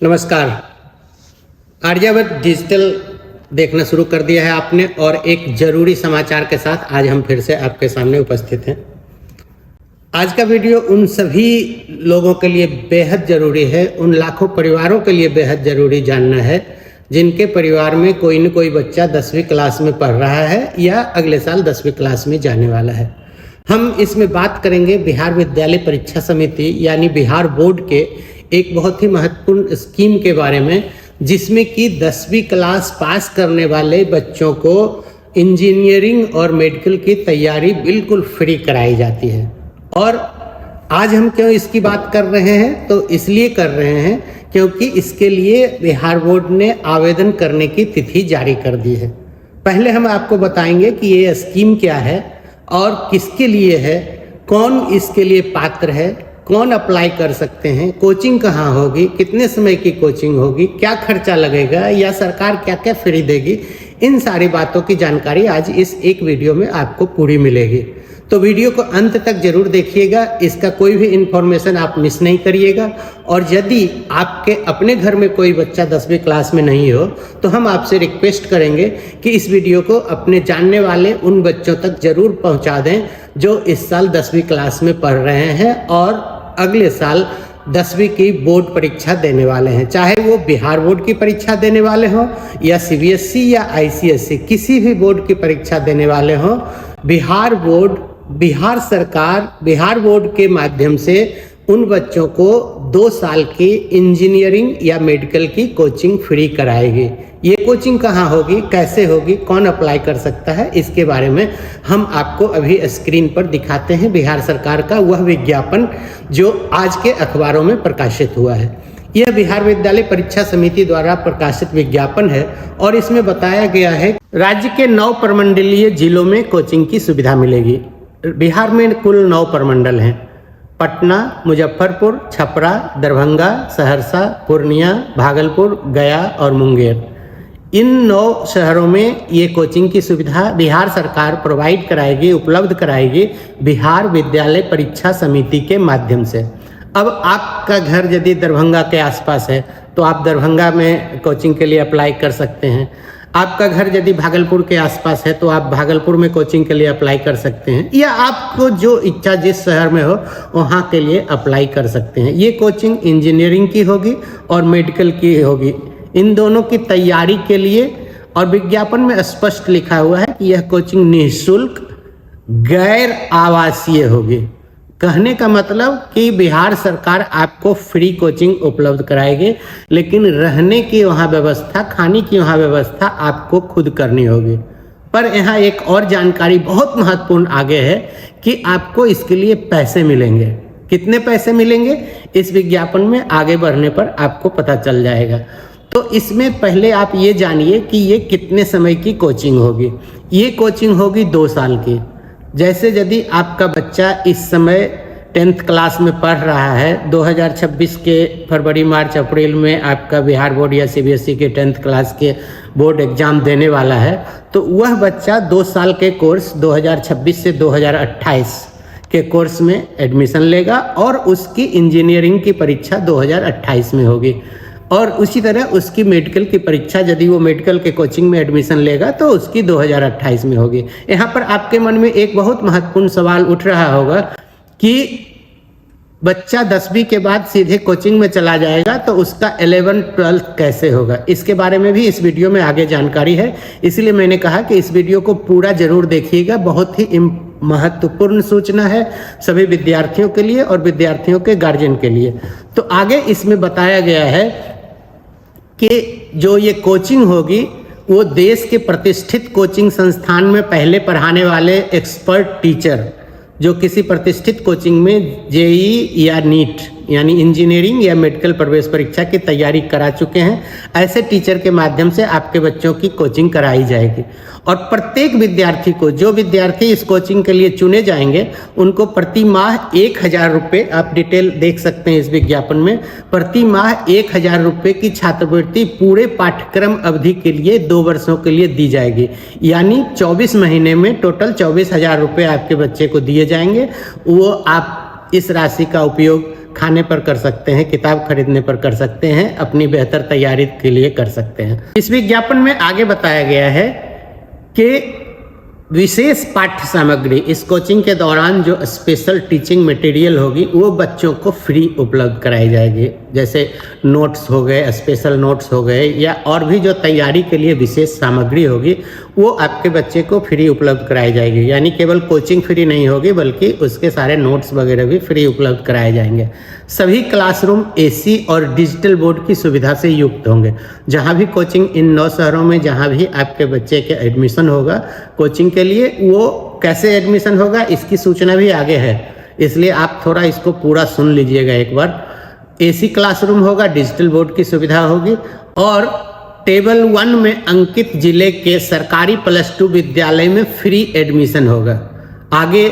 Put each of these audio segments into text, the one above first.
नमस्कार। आर्यावर्त डिजिटल देखना शुरू कर दिया है आपने, और एक जरूरी समाचार के साथ आज हम फिर से आपके सामने उपस्थित हैं। आज का वीडियो उन सभी लोगों के लिए बेहद ज़रूरी है, उन लाखों परिवारों के लिए बेहद ज़रूरी जानना है जिनके परिवार में कोई न कोई बच्चा 10वीं क्लास में पढ़ रहा है या अगले साल 10वीं क्लास में जाने वाला है। हम इसमें बात करेंगे बिहार विद्यालय परीक्षा समिति यानी बिहार बोर्ड के एक बहुत ही महत्वपूर्ण स्कीम के बारे में, जिसमें कि 10वीं क्लास पास करने वाले बच्चों को इंजीनियरिंग और मेडिकल की तैयारी बिल्कुल फ्री कराई जाती है। और आज हम क्यों इसकी बात कर रहे हैं, तो इसलिए कर रहे हैं क्योंकि इसके लिए बिहार बोर्ड ने आवेदन करने की तिथि जारी कर दी है। पहले हम आपको बताएंगे कि ये स्कीम क्या है और किसके लिए है, कौन इसके लिए पात्र है, कौन अप्लाई कर सकते हैं, कोचिंग कहाँ होगी, कितने समय की कोचिंग होगी, क्या खर्चा लगेगा या सरकार क्या क्या फ्री देगी, इन सारी बातों की जानकारी आज इस एक वीडियो में आपको पूरी मिलेगी। तो वीडियो को अंत तक जरूर देखिएगा, इसका कोई भी इन्फॉर्मेशन आप मिस नहीं करिएगा। और यदि आपके अपने घर में कोई बच्चा 10वीं क्लास में नहीं हो तो हम आपसे रिक्वेस्ट करेंगे कि इस वीडियो को अपने जानने वाले उन बच्चों तक जरूर पहुंचा दें जो इस साल 10वीं क्लास में पढ़ रहे हैं और अगले साल 10वीं की बोर्ड परीक्षा देने वाले हैं। चाहे वो बिहार बोर्ड की परीक्षा देने वाले हों या सीबीएसई या आईसीएसई, किसी भी बोर्ड की परीक्षा देने वाले हों, बिहार बोर्ड, बिहार सरकार बिहार बोर्ड के माध्यम से उन बच्चों को 2 साल की इंजीनियरिंग या मेडिकल की कोचिंग फ्री कराएगी। ये कोचिंग कहाँ होगी, कैसे होगी, कौन अप्लाई कर सकता है, इसके बारे में हम आपको अभी स्क्रीन पर दिखाते हैं बिहार सरकार का वह विज्ञापन जो आज के अखबारों में प्रकाशित हुआ है। यह बिहार विद्यालय परीक्षा समिति द्वारा प्रकाशित विज्ञापन है और इसमें बताया गया है राज्य के 9 प्रमंडलीय जिलों में कोचिंग की सुविधा मिलेगी। बिहार में कुल 9 प्रमंडल हैं: पटना, मुजफ्फरपुर, छपरा, दरभंगा, सहरसा, पूर्णिया, भागलपुर, गया और मुंगेर। इन 9 शहरों में ये कोचिंग की सुविधा बिहार सरकार प्रोवाइड कराएगी, उपलब्ध कराएगी बिहार विद्यालय परीक्षा समिति के माध्यम से। अब आपका घर यदि दरभंगा के आसपास है तो आप दरभंगा में कोचिंग के लिए अप्लाई कर सकते हैं। आपका घर यदि भागलपुर के आसपास है तो आप भागलपुर में कोचिंग के लिए अप्लाई कर सकते हैं, या आपको जो इच्छा जिस शहर में हो वहाँ के लिए अप्लाई कर सकते हैं। ये कोचिंग इंजीनियरिंग की होगी और मेडिकल की होगी, इन दोनों की तैयारी के लिए। और विज्ञापन में स्पष्ट लिखा हुआ है कि यह कोचिंग निःशुल्क गैर आवासीय होगी। कहने का मतलब कि बिहार सरकार आपको फ्री कोचिंग उपलब्ध कराएगी, लेकिन रहने की वहाँ व्यवस्था, खाने की वहाँ व्यवस्था आपको खुद करनी होगी। पर यहाँ एक और जानकारी बहुत महत्वपूर्ण आगे है कि आपको इसके लिए पैसे मिलेंगे। कितने पैसे मिलेंगे इस विज्ञापन में आगे बढ़ने पर आपको पता चल जाएगा। तो इसमें पहले आप ये जानिए कि ये कितने समय की कोचिंग होगी। ये कोचिंग होगी 2 साल की। जैसे यदि आपका बच्चा इस समय 10th क्लास में पढ़ रहा है, 2026 के फरवरी, मार्च, अप्रैल में आपका बिहार बोर्ड या सीबीएसई के 10th क्लास के बोर्ड एग्जाम देने वाला है, तो वह बच्चा 2 साल के कोर्स 2026 से 2028 के कोर्स में एडमिशन लेगा और उसकी इंजीनियरिंग की परीक्षा 2028 में होगी। और उसी तरह उसकी मेडिकल की परीक्षा, यदि वो मेडिकल के कोचिंग में एडमिशन लेगा तो उसकी 2028 में होगी। यहाँ पर आपके मन में एक बहुत महत्वपूर्ण सवाल उठ रहा होगा कि बच्चा 10वीं के बाद सीधे कोचिंग में चला जाएगा तो उसका 11th 12th कैसे होगा। इसके बारे में भी इस वीडियो में आगे जानकारी है, इसलिए मैंने कहा कि इस वीडियो को पूरा जरूर देखिएगा। बहुत ही महत्वपूर्ण सूचना है सभी विद्यार्थियों के लिए और विद्यार्थियों के गार्जियन के लिए। तो आगे इसमें बताया गया है कि जो ये कोचिंग होगी वो देश के प्रतिष्ठित कोचिंग संस्थान में पहले पढ़ाने वाले एक्सपर्ट टीचर जो किसी प्रतिष्ठित कोचिंग में जेईई या नीट यानी इंजीनियरिंग या मेडिकल प्रवेश परीक्षा की तैयारी करा चुके हैं, ऐसे टीचर के माध्यम से आपके बच्चों की कोचिंग कराई जाएगी। और प्रत्येक विद्यार्थी को, जो विद्यार्थी इस कोचिंग के लिए चुने जाएंगे, उनको प्रति माह 1000 रुपये, आप डिटेल देख सकते हैं इस विज्ञापन में, प्रति माह 1000 रुपये की छात्रवृत्ति पूरे पाठ्यक्रम अवधि के लिए 2 वर्षों के लिए दी जाएगी। यानी 24 महीने में टोटल 24,000 रुपये आपके बच्चे को दिए जाएंगे। वो आप इस राशि का उपयोग खाने पर कर सकते हैं, किताब खरीदने पर कर सकते हैं, अपनी बेहतर तैयारी के लिए कर सकते हैं। इस विज्ञापन में आगे बताया गया है कि विशेष पाठ्य सामग्री इस कोचिंग के दौरान जो स्पेशल टीचिंग मटेरियल होगी वो बच्चों को फ्री उपलब्ध कराई जाएगी। जैसे नोट्स हो गए, स्पेशल नोट्स हो गए, या और भी जो तैयारी के लिए विशेष सामग्री होगी वो आपके बच्चे को फ्री उपलब्ध कराई जाएगी। यानी केवल कोचिंग फ्री नहीं होगी बल्कि उसके सारे नोट्स वगैरह भी फ्री उपलब्ध कराए जाएंगे। सभी क्लासरूम एसी और डिजिटल बोर्ड की सुविधा से युक्त होंगे। जहाँ भी कोचिंग, इन 9 शहरों में जहाँ भी आपके बच्चे के एडमिशन होगा कोचिंग के लिए, वो कैसे एडमिशन होगा इसकी सूचना भी आगे है, इसलिए आप थोड़ा इसको पूरा सुन लीजिएगा एक बार। एसी क्लासरूम होगा, डिजिटल बोर्ड की सुविधा होगी और टेबल 1 में अंकित जिले के सरकारी +2 विद्यालय में फ्री एडमिशन होगा। आगे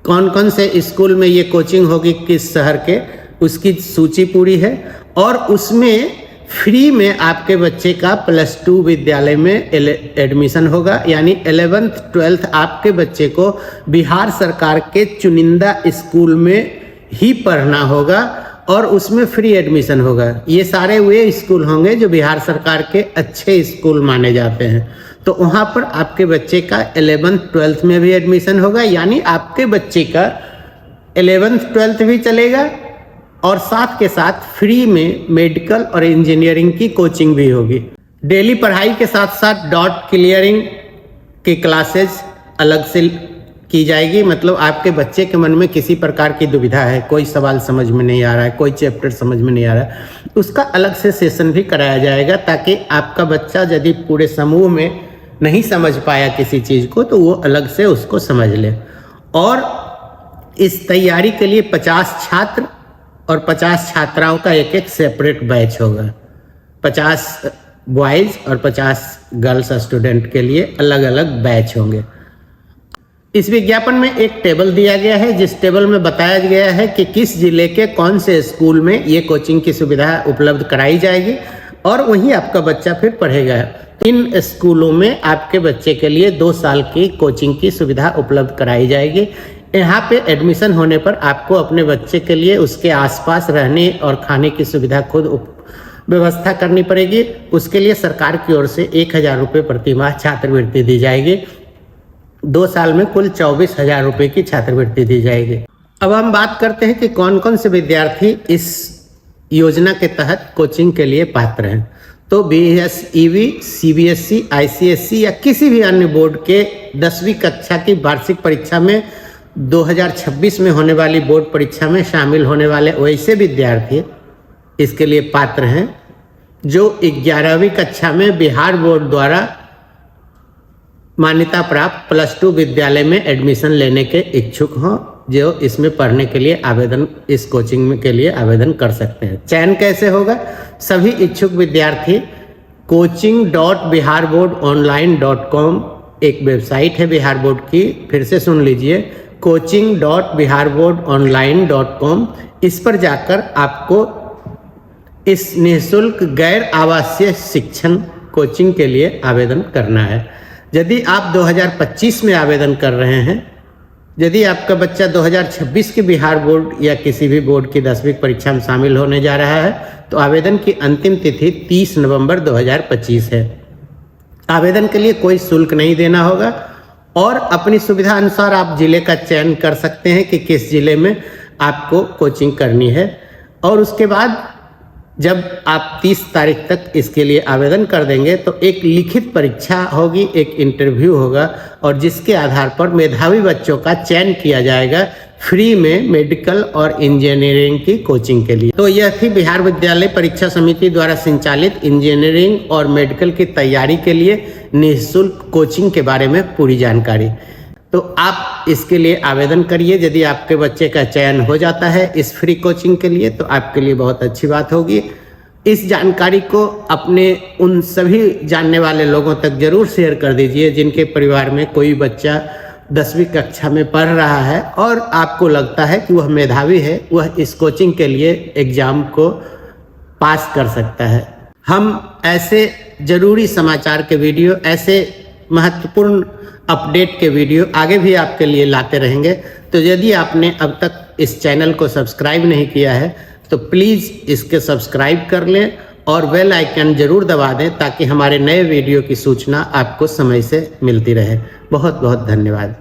कौन कौन से स्कूल में ये कोचिंग होगी, किस शहर के, उसकी सूची पूरी है और उसमें फ्री में आपके बच्चे का +2 विद्यालय में एडमिशन होगा। यानी 11th 12th आपके बच्चे को बिहार सरकार के चुनिंदा स्कूल में ही पढ़ना होगा और उसमें फ्री एडमिशन होगा। ये सारे वे स्कूल होंगे जो बिहार सरकार के अच्छे स्कूल माने जाते हैं, तो वहाँ पर आपके बच्चे का 11th 12th में भी एडमिशन होगा। यानी आपके बच्चे का 11th 12th भी चलेगा और साथ के साथ फ्री में मेडिकल और इंजीनियरिंग की कोचिंग भी होगी। डेली पढ़ाई के साथ साथ डॉट क्लियरिंग की क्लासेस अलग से की जाएगी। मतलब आपके बच्चे के मन में किसी प्रकार की दुविधा है, कोई सवाल समझ में नहीं आ रहा है, कोई चैप्टर समझ में नहीं आ रहा है, उसका अलग से सेशन भी कराया जाएगा ताकि आपका बच्चा यदि पूरे समूह में नहीं समझ पाया किसी चीज़ को तो वो अलग से उसको समझ ले। और इस तैयारी के लिए 50 छात्र और 50 छात्राओं का एक सेपरेट बैच होगा। 50 बॉयज़ और 50 गर्ल्स स्टूडेंट के लिए अलग अलग बैच होंगे। इस विज्ञापन में एक टेबल दिया गया है जिस टेबल में बताया गया है कि किस जिले के कौन से स्कूल में ये कोचिंग की सुविधा उपलब्ध कराई जाएगी और वहीं आपका बच्चा फिर पढ़ेगा। इन स्कूलों में आपके बच्चे के लिए 2 साल की कोचिंग की सुविधा उपलब्ध कराई जाएगी। यहाँ पे एडमिशन होने पर आपको अपने बच्चे के लिए उसके आसपास रहने और खाने की सुविधा खुद व्यवस्था करनी पड़ेगी। उसके लिए सरकार की ओर से 1000 रुपये प्रति माह छात्रवृत्ति दी जाएगी। 2 साल में कुल 24,000 रुपये की छात्रवृत्ति दी जाएगी। अब हम बात करते हैं कि कौन कौन से विद्यार्थी इस योजना के तहत कोचिंग के लिए पात्र हैं। तो BSEB, CBSE, ICSE या किसी भी अन्य बोर्ड के 10वीं कक्षा की वार्षिक परीक्षा में 2026 में होने वाली बोर्ड परीक्षा में शामिल होने वाले वैसे विद्यार्थी इसके लिए पात्र हैं जो 11वीं कक्षा में बिहार बोर्ड द्वारा मान्यता प्राप्त +2 विद्यालय में एडमिशन लेने के इच्छुक हों, जो इसमें पढ़ने के लिए आवेदन, इस कोचिंग में के लिए आवेदन कर सकते हैं। चयन कैसे होगा? सभी इच्छुक विद्यार्थी coaching.biharboardonline.com एक वेबसाइट है बिहार बोर्ड की, फिर से सुन लीजिए, coaching.biharboardonline.com, इस पर जाकर आपको इस निःशुल्क गैर आवासीय शिक्षण कोचिंग के लिए आवेदन करना है। यदि आप 2025 में आवेदन कर रहे हैं, यदि आपका बच्चा 2026 के बिहार बोर्ड या किसी भी बोर्ड की 10वीं परीक्षा में शामिल होने जा रहा है तो आवेदन की अंतिम तिथि 30 नवंबर 2025 है। आवेदन के लिए कोई शुल्क नहीं देना होगा और अपनी सुविधा अनुसार आप जिले का चयन कर सकते हैं कि किस जिले में आपको कोचिंग करनी है। और उसके बाद जब आप 30 तारीख तक इसके लिए आवेदन कर देंगे तो एक लिखित परीक्षा होगी, एक इंटरव्यू होगा और जिसके आधार पर मेधावी बच्चों का चयन किया जाएगा फ्री में मेडिकल और इंजीनियरिंग की कोचिंग के लिए। तो यह थी बिहार विद्यालय परीक्षा समिति द्वारा संचालित इंजीनियरिंग और मेडिकल की तैयारी के लिए निःशुल्क कोचिंग के बारे में पूरी जानकारी। तो आप इसके लिए आवेदन करिए। यदि आपके बच्चे का चयन हो जाता है इस फ्री कोचिंग के लिए तो आपके लिए बहुत अच्छी बात होगी। इस जानकारी को अपने उन सभी जानने वाले लोगों तक जरूर शेयर कर दीजिए जिनके परिवार में कोई बच्चा 10वीं कक्षा में पढ़ रहा है और आपको लगता है कि वह मेधावी है, वह इस कोचिंग के लिए एग्जाम को पास कर सकता है। हम ऐसे जरूरी समाचार के वीडियो, ऐसे महत्वपूर्ण अपडेट के वीडियो आगे भी आपके लिए लाते रहेंगे। तो यदि आपने अब तक इस चैनल को सब्सक्राइब नहीं किया है तो प्लीज़ इसके सब्सक्राइब कर लें और बेल आइकन जरूर दबा दें ताकि हमारे नए वीडियो की सूचना आपको समय से मिलती रहे। बहुत बहुत धन्यवाद।